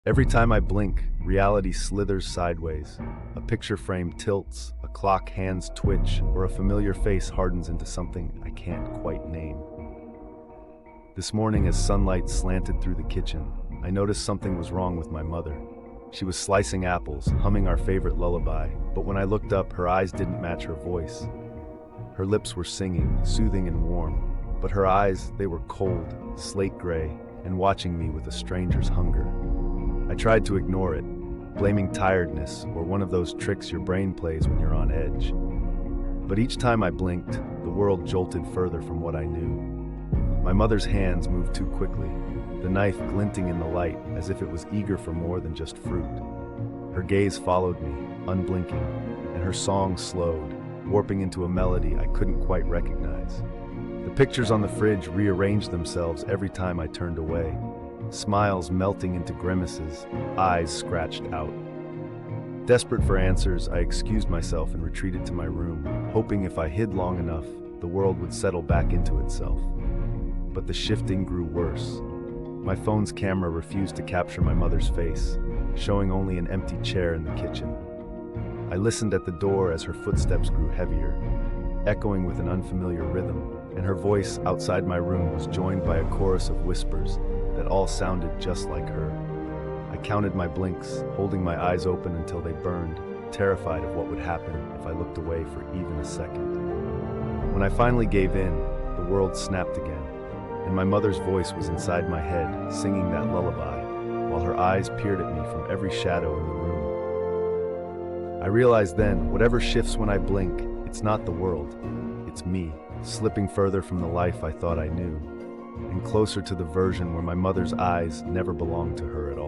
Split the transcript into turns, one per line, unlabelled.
Every time I blink, reality slithers sideways. A picture frame tilts, a clock hands twitch, or a familiar face hardens into something I can't quite name. This morning, as sunlight slanted through the kitchen, I noticed something was wrong with my mother. She was slicing apples, humming our favorite lullaby, but when I looked up, her eyes didn't match her voice. Her lips were singing, soothing and warm, but her eyes, they were cold, slate gray, and watching me with a stranger's hunger. I tried to ignore it, blaming tiredness or one of those tricks your brain plays when you're on edge. But each time I blinked, the world jolted further from what I knew. My mother's hands moved too quickly, the knife glinting in the light as if it was eager for more than just fruit. Her gaze followed me, unblinking, and her song slowed, warping into a melody I couldn't quite recognize. The pictures on the fridge rearranged themselves every time I turned away, smiles melting into grimaces, eyes scratched out. Desperate for answers, I excused myself and retreated to my room, hoping if I hid long enough, the world would settle back into itself. But the shifting grew worse. My phone's camera refused to capture my mother's face, showing only an empty chair in the kitchen. I listened at the door as her footsteps grew heavier, echoing with an unfamiliar rhythm, and her voice outside my room was joined by a chorus of whispers that all sounded just like her. I counted my blinks, holding my eyes open until they burned, terrified of what would happen if I looked away for even a second. When I finally gave in, the world snapped again, and my mother's voice was inside my head, singing that lullaby, while her eyes peered at me from every shadow in the room. I realized then, whatever shifts when I blink, it's not the world, it's me, slipping further from the life I thought I knew, and closer to the version where my mother's eyes never belonged to her at all.